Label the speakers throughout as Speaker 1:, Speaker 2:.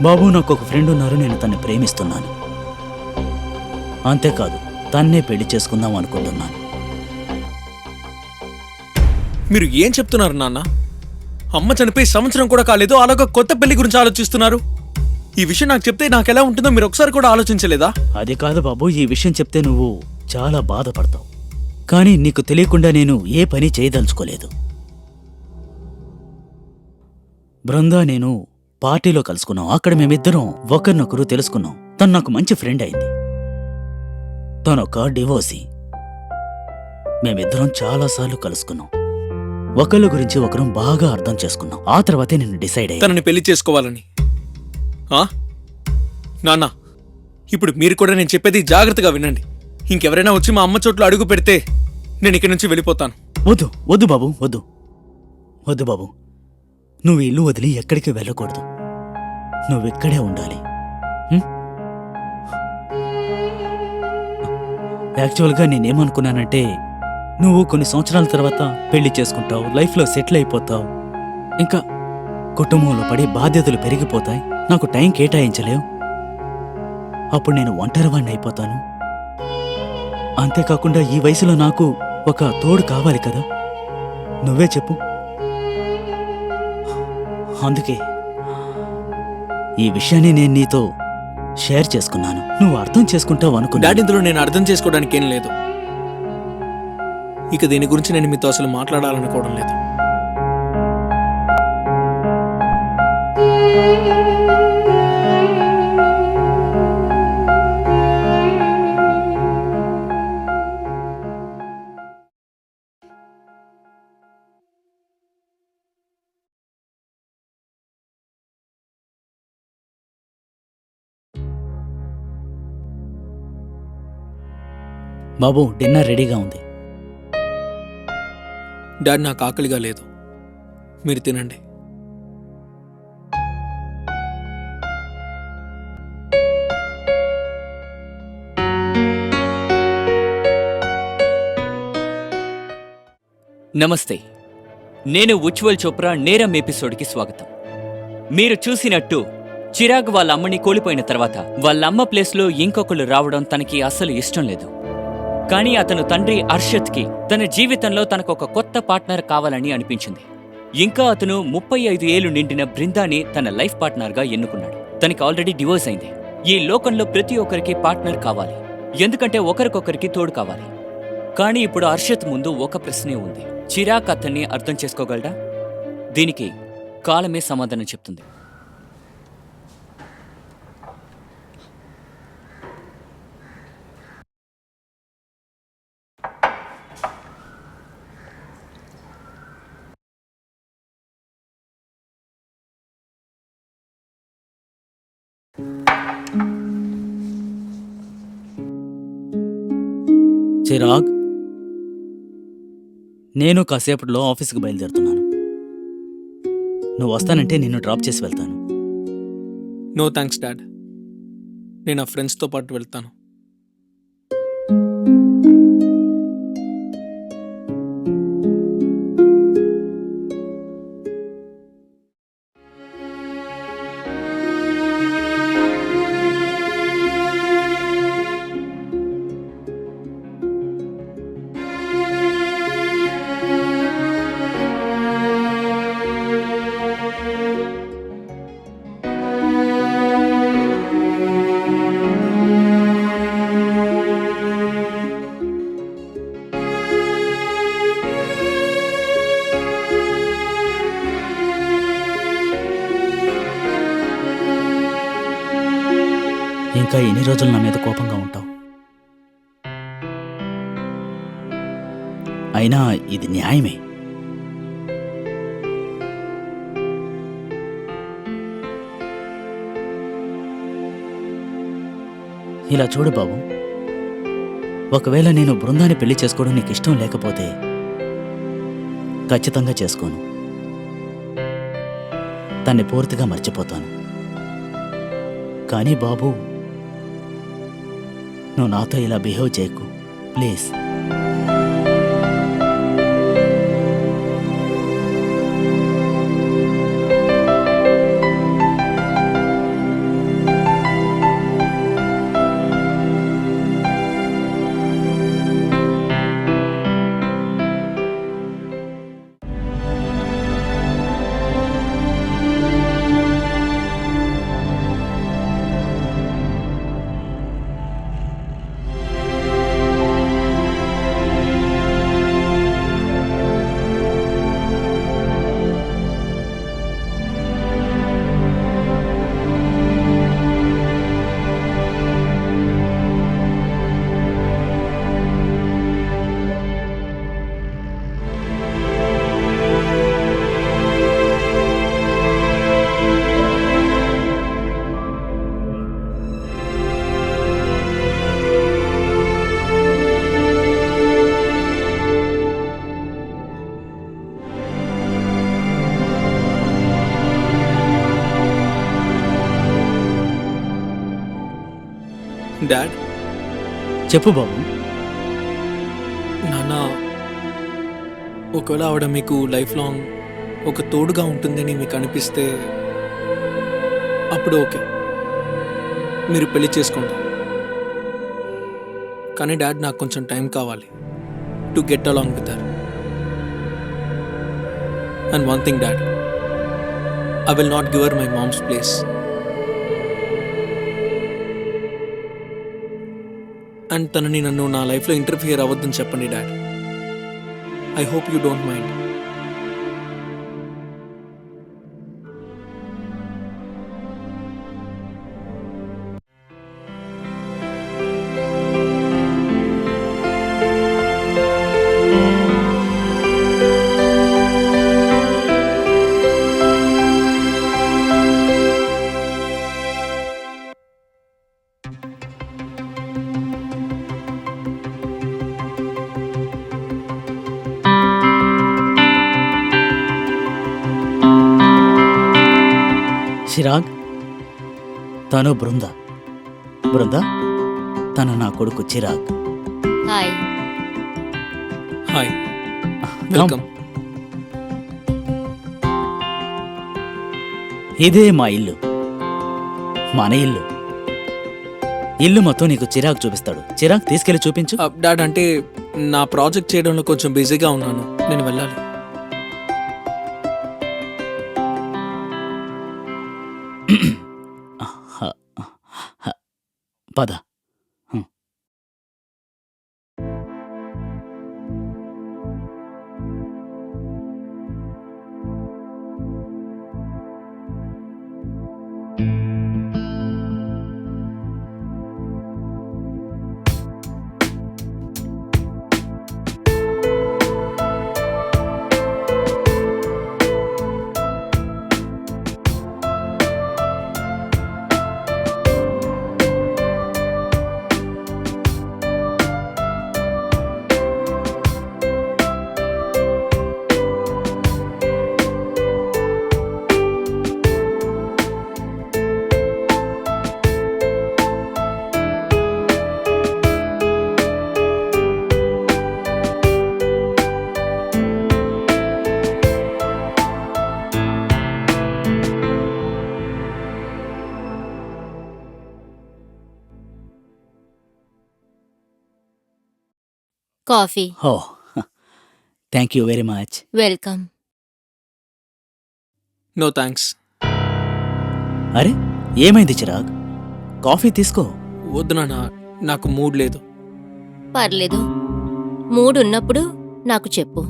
Speaker 1: బాబు, నాకు ఒక ఫ్రెండ్ ఉన్నారు, నేను తన్ని ప్రేమిస్తున్నాను. అంతేకాదు, తన్నే పెళ్లి చేసుకుందాం అనుకుంటున్నాను.
Speaker 2: మీరు ఏం చెప్తున్నారు నాన్న? అమ్మ చనిపోయి సంవత్సరం కూడా కాలేదు, అలాగ కొత్త పెళ్లి గురించి ఆలోచిస్తున్నారు. ఈ విషయం నాకు చెప్తే నాకెలా ఉంటుందో మీరు ఒకసారి కూడా ఆలోచించలేదా?
Speaker 1: అది కాదు బాబు, ఈ విషయం చెప్తే నువ్వు చాలా బాధపడతావు. కానీ నీకు తెలియకుండా నేను ఏ పని చేయదలుచుకోలేదు. బృందా నేను పార్టీలో కలుసుకున్నాం. అక్కడ మేమిద్దరం ఒకరినొకరు తెలుసుకున్నాం. తను నాకు మంచి ఫ్రెండ్ అయింది. తనొక డివోర్సీ. మేమిద్దరం చాలాసార్లు కలుసుకున్నాం. ఒకళ్ళ గురించి ఒకరు బాగా అర్థం చేసుకున్నాం. ఆ తర్వాతే నేను డిసైడ్ అయ్యా
Speaker 2: తనని పెళ్లి చేసుకోవాలని. నాన్న, ఇప్పుడు మీరు కూడా నేను చెప్పేది జాగ్రత్తగా వినండి. ఇంకెవరైనా వచ్చి మా అమ్మ చోట్ల అడుగు పెడితే నేను ఇక్కడి నుంచి వెళ్ళిపోతాను.
Speaker 1: వద్దు వద్దు బాబు, వద్దు వద్దు బాబు. నువ్వు ఇల్లు వదిలి ఎక్కడికి వెళ్ళకూడదు. నువ్విక్కడే ఉండాలి. యాక్చువల్గా నేనేమనుకున్నానంటే, నువ్వు కొన్ని సంవత్సరాల తర్వాత పెళ్లి చేసుకుంటావు, లైఫ్లో సెటిల్ అయిపోతావు, ఇంకా కుటుంబంలో పడి బాధ్యతలు పెరిగిపోతాయి, నాకు టైం కేటాయించలేవు, అప్పుడు నేను ఒంటరివాణ్ణి అయిపోతాను. అంతేకాకుండా ఈ వయసులో నాకు ఒక తోడు కావాలి కదా. నువ్వే చెప్పు. అందుకే ఈ విషయాన్ని నేను నీతో షేర్ చేసుకున్నాను. నువ్వు అర్థం చేసుకుంటావు అనుకున్నా.
Speaker 2: డాడీ, ఇందులో నేను అర్థం చేసుకోవడానికి ఏం లేదు. ఇక దీని గురించి నేను మీతో అసలు మాట్లాడాలనుకోవడం లేదు.
Speaker 1: బాబు, డిన్నర్ రెడీగా ఉంది.
Speaker 2: డాడీ, నాకు ఆకలిగా లేదు, మీరు తినండి.
Speaker 3: నమస్తే, నేను ఉజ్వల్ చోప్రా. నేరం ఎపిసోడ్కి స్వాగతం. మీరు చూసినట్టు చిరాగ్ వాళ్ళ అమ్మని కోల్పోయిన తర్వాత వాళ్ళమ్మ ప్లేస్లో ఇంకొకళ్ళు రావడం తనకి అస్సలు ఇష్టం లేదు. కానీ అతను తండ్రి అర్షద్కి తన జీవితంలో తనకొక కొత్త పార్ట్నర్ కావాలని అనిపించింది. ఇంకా అతను 35 ఏళ్లు నిండిన బృందాని తన లైఫ్ పార్ట్నర్గా ఎన్నుకున్నాడు. తనకి ఆల్రెడీ డివోర్స్ అయింది. ఈ లోకంలో ప్రతి ఒక్కరికి పార్ట్నర్ కావాలి, ఎందుకంటే ఒకరికొకరికి తోడు కావాలి. కానీ ఇప్పుడు అర్షద్ ముందు ఒక ప్రశ్నే ఉంది. చిరాగ్ అతన్ని అర్థం చేసుకోగలడా? దీనికి కాలమే సమాధానం చెప్తుంది.
Speaker 1: చిరాగ్, నేను కాసేపట్లో ఆఫీస్కి బయలుదేరుతున్నాను. నువ్వు వస్తానంటే నిన్ను డ్రాప్ చేసి వెళ్తాను.
Speaker 2: నో థ్యాంక్స్ డాడ్, నేను నా ఫ్రెండ్స్తో పాటు వెళ్తాను.
Speaker 1: ఇంకా ఎన్ని రోజులు నా మీద కోపంగా ఉంటావు? అయినా ఇది న్యాయమే. ఇలా చూడు బాబు, ఒకవేళ నేను బృందాన్ని పెళ్లి చేసుకోవడం నీకు ఇష్టం లేకపోతే ఖచ్చితంగా చేసుకోను. తన్ని పూర్తిగా మర్చిపోతాను. కానీ బాబు, నువ్వు నాతో ఇలా బిహేవ్ చేయకు ప్లీజ్.
Speaker 2: డాడ్,
Speaker 1: చెప్పు బాబు.
Speaker 2: నాన్న, ఒకవేళ ఆవిడ మీకు లైఫ్ లాంగ్ ఒక తోడుగా ఉంటుందని మీకు అనిపిస్తే అప్పుడు ఓకే, మీరు పెళ్లి చేసుకోండి. కానీ డాడ్, నాకు కొంచెం టైం కావాలి to get along with her. And one thing dad, I will not give her my mom's place. And తనని నన్ను నా లైఫ్లో ఇంటర్ఫియర్ అవ్వద్దని చెప్పండి dad. I hope you don't mind.
Speaker 1: Chirag, తను బృంద. బృంద, తను నా కొడుకు చిరాగ్.
Speaker 4: హాయ్.
Speaker 2: Hi, welcome.
Speaker 1: ఇదే మా ఇల్లు, మన ఇల్లు. ఇల్లు మొత్తం నీకు చిరాగ్ చూపిస్తాడు. చిరాగ్, తీసుకెళ్లి చూపించు.
Speaker 2: డాడ్, అంటే నా ప్రాజెక్ట్ చేయడంలో కొంచెం బిజీగా ఉన్నాను, నేను వెళ్ళాలి.
Speaker 1: పద.
Speaker 4: Coffee.
Speaker 1: Oh, thank you very much.
Speaker 4: Welcome.
Speaker 2: No thanks.
Speaker 1: అరే, ఏమైంది చిరాగ్? కాఫీ తీసుకో.
Speaker 2: వద్దు నాన్న, నాకు మూడ్ లేదు.
Speaker 4: పర్లేదు, మూడ్ ఉన్నప్పుడు నాకు చెప్పు.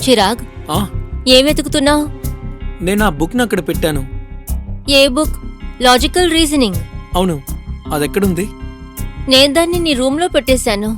Speaker 4: చిరాగ్,
Speaker 2: ఆ,
Speaker 4: ఏం వెతుకుతున్నావు?
Speaker 2: నేను ఆ బుక్ని అక్కడ పెట్టాను.
Speaker 4: ఏ బుక్? Logical reasoning.
Speaker 2: అవును, అది ఎక్కడుంది?
Speaker 4: నేను దాన్ని నీ రూమ్లో పెట్టేశాను.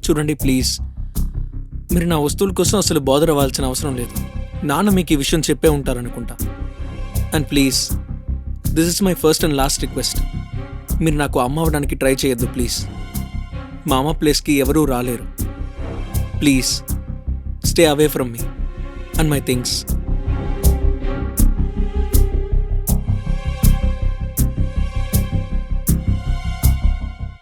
Speaker 2: చూడండి ప్లీజ్, మీరు నా వస్తువుల కోసం అసలు బాధర్ అవ్వాల్సిన అవసరం లేదు. నాన్న మీకు ఈ విషయం చెప్పే ఉంటారనుకుంటా. And please, this is my first and last request. మీరు నాకు అమ్మ అవ్వడానికి ట్రై చేయొద్దు ప్లీజ్. మా అమ్మ ప్లేస్కి ఎవరూ రాలేరు. Please stay away from me and my things.